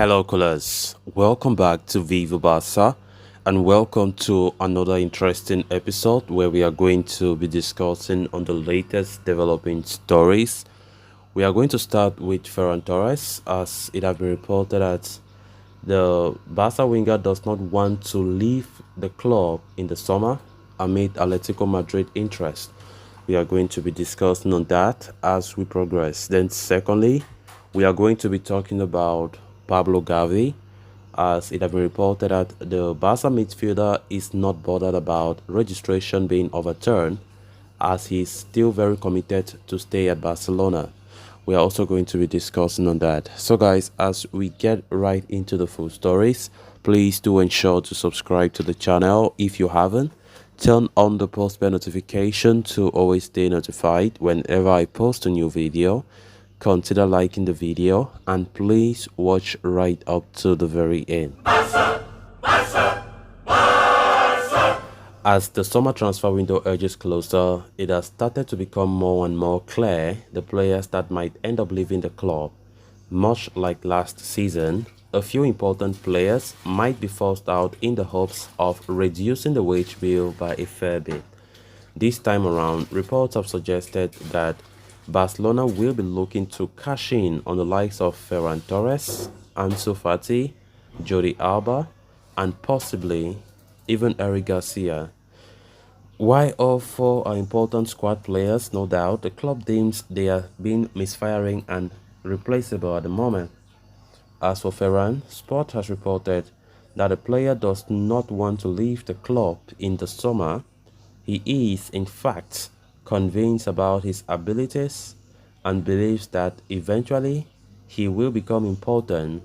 Hello, callers. Welcome back to Viva Barca and welcome to another interesting episode where we are going to be discussing on the latest developing stories. We are going to start with Ferran Torres as it has been reported that the Barca winger does not want to leave the club in the summer amid Atletico Madrid interest. We are going to be discussing on that as we progress. Then secondly, we are going to be talking about Pablo Gavi as it has been reported that the Barca midfielder is not bothered about registration being overturned as he is still very committed to stay at Barcelona. We are also going to be discussing on that. So guys, as we get right into the full stories, please do ensure to subscribe to the channel if you haven't. Turn on the post bell notification to always stay notified whenever I post a new video. Consider liking the video and please watch right up to the very end. As the summer transfer window edges closer, it has started to become more and more clear the players that might end up leaving the club. Much like last season, a few important players might be forced out in the hopes of reducing the wage bill by a fair bit. This time around, reports have suggested that Barcelona will be looking to cash in on the likes of Ferran Torres, Ansu Fati, Jordi Alba, and possibly even Eric Garcia. While all four are important squad players, no doubt, the club deems they are being misfiring and replaceable at the moment. As for Ferran, Sport has reported that the player does not want to leave the club in the summer. He is, in fact, convinced about his abilities and believes that eventually he will become important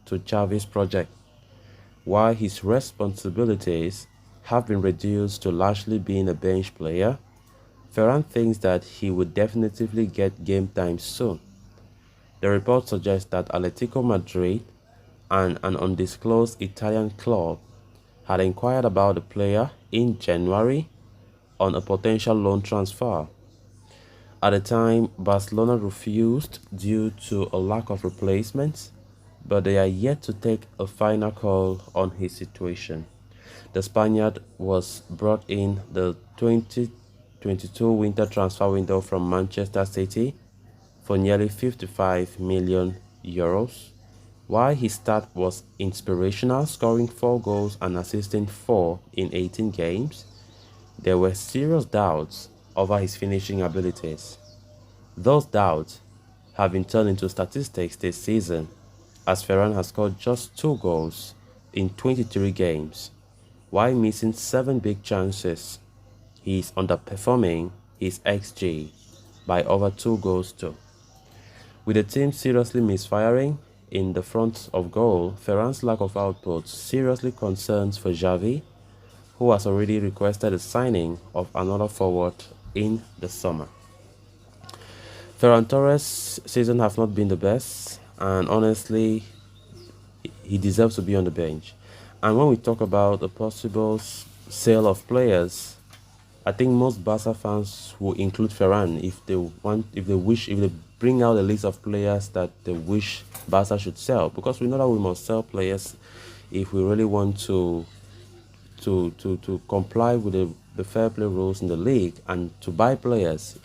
to Xavi's project. While his responsibilities have been reduced to largely being a bench player, Ferran thinks that he will definitively get game time soon. The report suggests that Atletico Madrid and an undisclosed Italian club had inquired about the player in January on a potential loan transfer. At the time, Barcelona refused due to a lack of replacements, but they are yet to take a final call on his situation. The Spaniard was brought in the 2022 winter transfer window from Manchester City for nearly 55 million euros. While his start was inspirational, scoring 4 goals and assisting 4 in 18 games, there were serious doubts over his finishing abilities. Those doubts have been turned into statistics this season, as Ferran has scored just 2 goals in 23 games, while missing 7 big chances. He is underperforming his XG by over 2 goals too. With the team seriously misfiring in the front of goal, Ferran's lack of output seriously concerns for Xavi, who has already requested the signing of another forward in the summer. Ferran Torres' season has not been the best, and honestly, he deserves to be on the bench. And when we talk about a possible sale of players, I think most Barca fans will include Ferran if they bring out a list of players that they wish Barca should sell, because we know that we must sell players if we really want to comply with the fair play rules in the league and to buy players.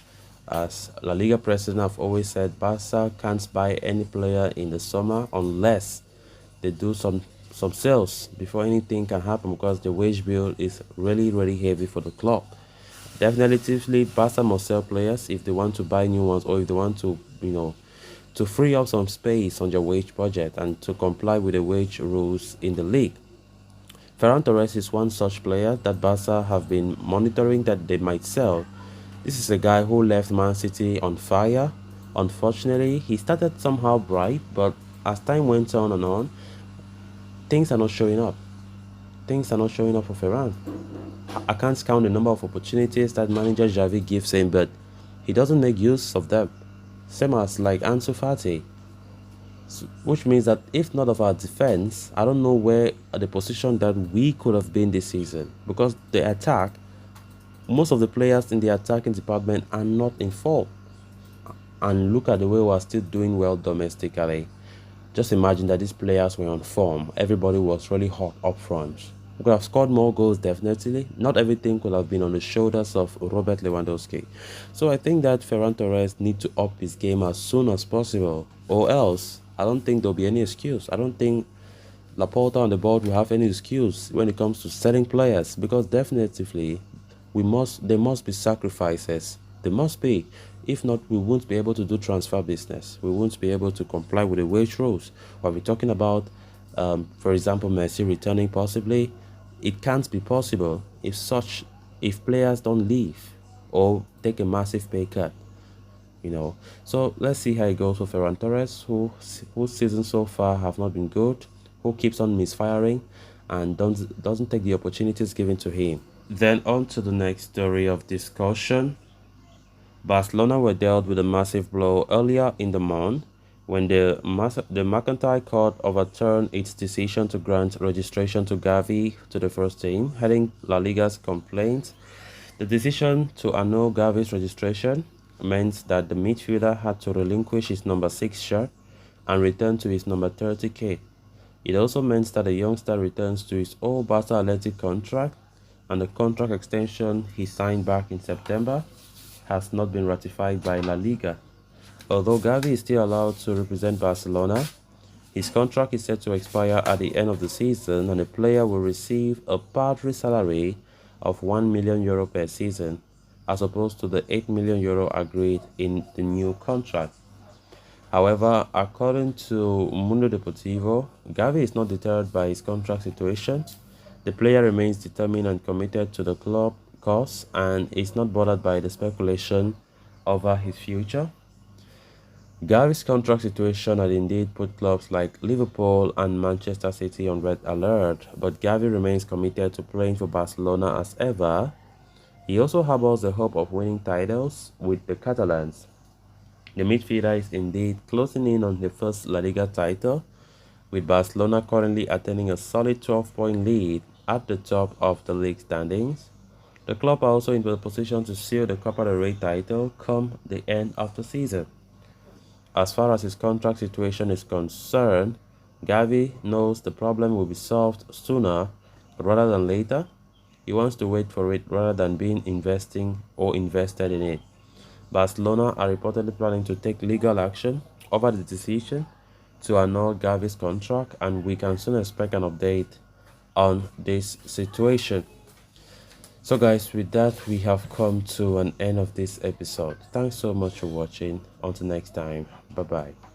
As La Liga president have always said, Barca can't buy any player in the summer unless they do some sales before anything can happen, because the wage bill is really heavy for the club. Definitely, Barca must sell players if they want to buy new ones, or if they want to, to free up some space on their wage budget and to comply with the wage rules in the league. Ferran Torres is one such player that Barca have been monitoring that they might sell. This is a guy who left Man City on fire. Unfortunately, he started somehow bright, but as time went on, things are not showing up. Things are not showing up for Ferran. I can't count the number of opportunities that manager Xavi gives him, but he doesn't make use of them. Same as like Ansu Fati. Which means that if not of our defense, I don't know where the position that we could have been this season. Because the attack, most of the players in the attacking department are not in form. And look at the way we are still doing well domestically. Just imagine that these players were on form. Everybody was really hot up front. We could have scored more goals, definitely. Not everything could have been on the shoulders of Robert Lewandowski. So I think that Ferran Torres needs to up his game as soon as possible. Or else, I don't think there'll be any excuse. I don't think Laporta on the board will have any excuse when it comes to selling players. Because definitely, there must be sacrifices. There must be. If not, we won't be able to do transfer business. We won't be able to comply with the wage rules. What we're talking about, for example, Messi returning possibly, it can't be possible if players don't leave or take a massive pay cut. So let's see how it goes for Ferran Torres, whose season so far have not been good, who keeps on misfiring and doesn't take the opportunities given to him. Then on to the next story of discussion. Barcelona were dealt with a massive blow earlier in the month when the Mercantile Court overturned its decision to grant registration to Gavi to the first team, heading La Liga's complaints. The decision to annul Gavi's registration meant that the midfielder had to relinquish his number 6 shirt and return to his number 30 kit. It also meant that the youngster returns to his old Barca Athletic contract, and the contract extension he signed back in September has not been ratified by La Liga. Although Gavi is still allowed to represent Barcelona, his contract is set to expire at the end of the season, and the player will receive a paltry salary of €1 million per season, as opposed to the €8 million agreed in the new contract. However, according to Mundo Deportivo, Gavi is not deterred by his contract situation. The player remains determined and committed to the club cause and is not bothered by the speculation over his future. Gavi's contract situation had indeed put clubs like Liverpool and Manchester City on red alert, but Gavi remains committed to playing for Barcelona as ever. He also harbors the hope of winning titles with the Catalans. The midfielder is indeed closing in on the first La Liga title, with Barcelona currently attaining a solid 12-point lead at the top of the league standings. The club are also in the position to seal the Copa del Rey title come the end of the season. As far as his contract situation is concerned, Gavi knows the problem will be solved sooner rather than later. He wants to wait for it rather than being invested in it. Barcelona are reportedly planning to take legal action over the decision to annul Gavi's contract, and we can soon expect an update on this situation. So guys, with that, we have come to an end of this episode. Thanks so much for watching. Until next time, bye bye.